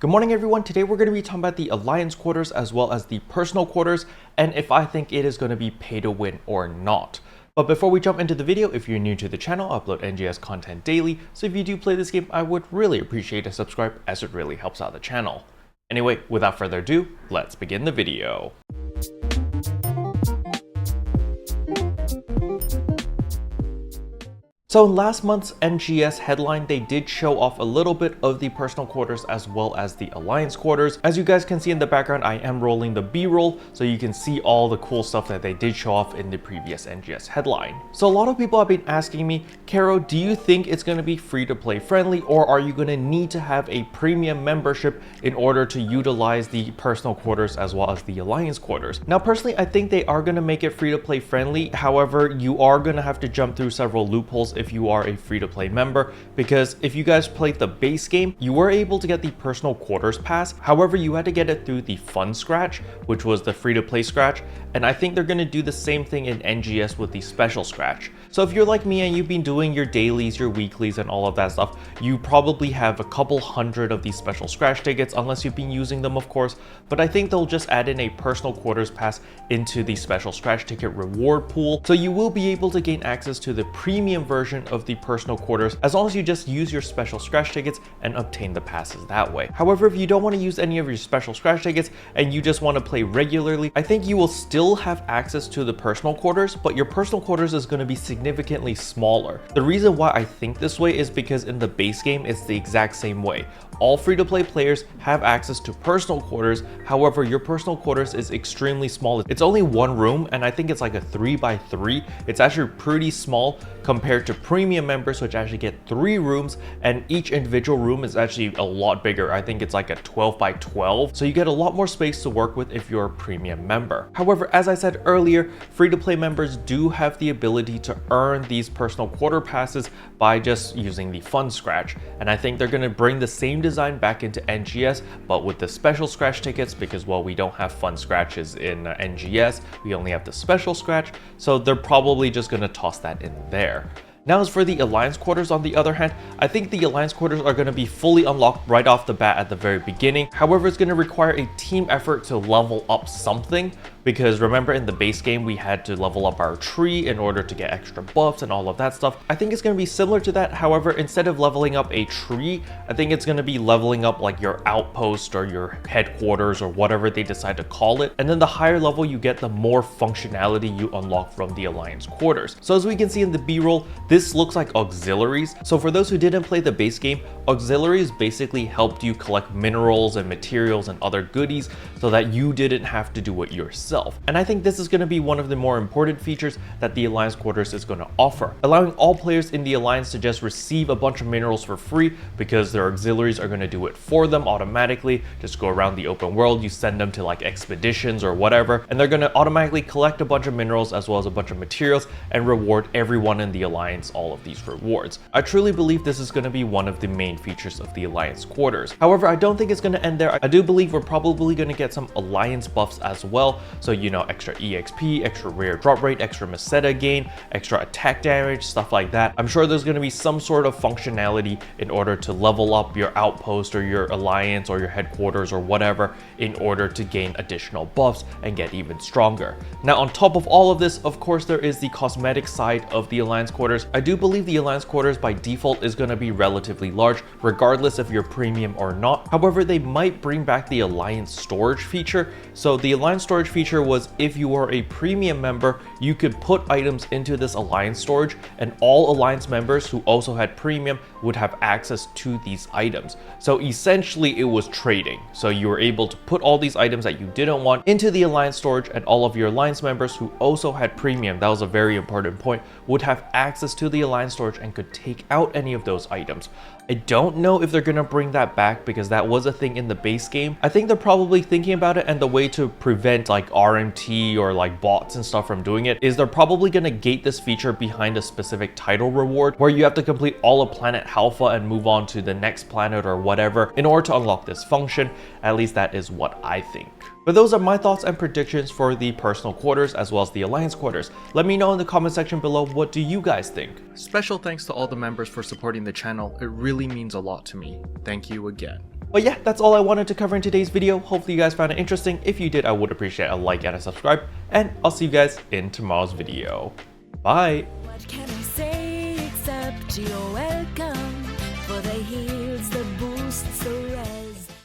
Good morning everyone, today we're going to be talking about the Alliance quarters as well as the personal quarters and if I think it is going to be pay to win or not. But before we jump into the video, if you're new to the channel, I upload NGS content daily, so if you do play this game, I would really appreciate a subscribe as it really helps out the channel. Anyway, without further ado, let's begin the video. So in last month's NGS headline, they did show off a little bit of the personal quarters as well as the Alliance quarters. As you guys can see in the background, I am rolling the B-roll, so you can see all the cool stuff that they did show off in the previous NGS headline. So a lot of people have been asking me, Kero, do you think it's going to be free to play friendly, or are you going to need to have a premium membership in order to utilize the personal quarters as well as the Alliance quarters? Now personally, I think they are going to make it free to play friendly. However, you are going to have to jump through several loopholes if you are a free-to-play member, because if you guys played the base game, you were able to get the personal quarters pass. However, you had to get it through the fun scratch, which was the free-to-play scratch, and I think they're going to do the same thing in NGS with the special scratch. So if you're like me and you've been doing your dailies, your weeklies, and all of that stuff, you probably have a couple hundred of these special scratch tickets, unless you've been using them, of course. But I think they'll just add in a personal quarters pass into the special scratch ticket reward pool, so you will be able to gain access to the premium version of the personal quarters as long as you just use your special scratch tickets and obtain the passes that way. However, if you don't want to use any of your special scratch tickets and you just want to play regularly, I think you will still have access to the personal quarters, but your personal quarters is going to be significantly smaller. The reason why I think this way is because in the base game, it's the exact same way. All free-to-play players have access to personal quarters. However, your personal quarters is extremely small. It's only one room, and I think it's like a 3x3. It's actually pretty small compared to premium members, which actually get 3 rooms, and each individual room is actually a lot bigger. I think it's like a 12x12, so you get a lot more space to work with if you're a premium member. However, as I said earlier, free-to-play members do have the ability to earn these personal quarter passes by just using the fun scratch, and I think they're going to bring the same design back into NGS, but with the special scratch tickets, because well, we don't have fun scratches in NGS, we only have the special scratch, so they're probably just going to toss that in there. Now as for the Alliance quarters, on the other hand, I think the Alliance quarters are going to be fully unlocked right off the bat at the very beginning. However, it's going to require a team effort to level up something, because remember in the base game we had to level up our tree in order to get extra buffs and all of that stuff. I think it's going to be similar to that. However, instead of leveling up a tree, I think it's going to be leveling up like your outpost or your headquarters or whatever they decide to call it. And then the higher level you get, the more functionality you unlock from the Alliance quarters. So as we can see in the B-roll, this looks like auxiliaries. So for those who didn't play the base game, auxiliaries basically helped you collect minerals and materials and other goodies so that you didn't have to do it yourself. And I think this is going to be one of the more important features that the Alliance quarters is going to offer, allowing all players in the Alliance to just receive a bunch of minerals for free because their auxiliaries are going to do it for them automatically. Just go around the open world, you send them to like expeditions or whatever, and they're going to automatically collect a bunch of minerals as well as a bunch of materials and reward everyone in the Alliance all of these rewards. I truly believe this is going to be one of the main features of the Alliance quarters. However, I don't think it's going to end there. I do believe we're probably going to get some Alliance buffs as well. So, you know, extra EXP, extra rare drop rate, extra Meseta gain, extra attack damage, stuff like that. I'm sure there's going to be some sort of functionality in order to level up your outpost or your Alliance or your headquarters or whatever in order to gain additional buffs and get even stronger. Now, on top of all of this, of course, there is the cosmetic side of the Alliance quarters. I do believe the Alliance quarters by default is going to be relatively large, regardless if you're premium or not. However, they might bring back the Alliance storage feature. So the Alliance storage feature was if you are a premium member, you could put items into this Alliance storage, and all Alliance members who also had premium would have access to these items. So essentially it was trading. So you were able to put all these items that you didn't want into the Alliance storage, and all of your Alliance members who also had premium, that was a very important point, would have access to the Alliance storage and could take out any of those items. I don't know if they're going to bring that back because that was a thing in the base game. I think they're probably thinking about it, and the way to prevent like RMT or like bots and stuff from doing it is they're probably going to gate this feature behind a specific title reward where you have to complete all of Planet Alpha and move on to the next planet or whatever in order to unlock this function. At least that is what I think. But those are my thoughts and predictions for the personal quarters as well as the Alliance quarters. Let me know in the comment section below, what do you guys think? Special thanks to all the members for supporting the channel. It really means a lot to me. Thank you again. But yeah, that's all I wanted to cover in today's video. Hopefully you guys found it interesting. If you did, I would appreciate a like and a subscribe, and I'll see you guys in tomorrow's video. Bye! What can I say except you're welcome for the heals, the boosts, the res.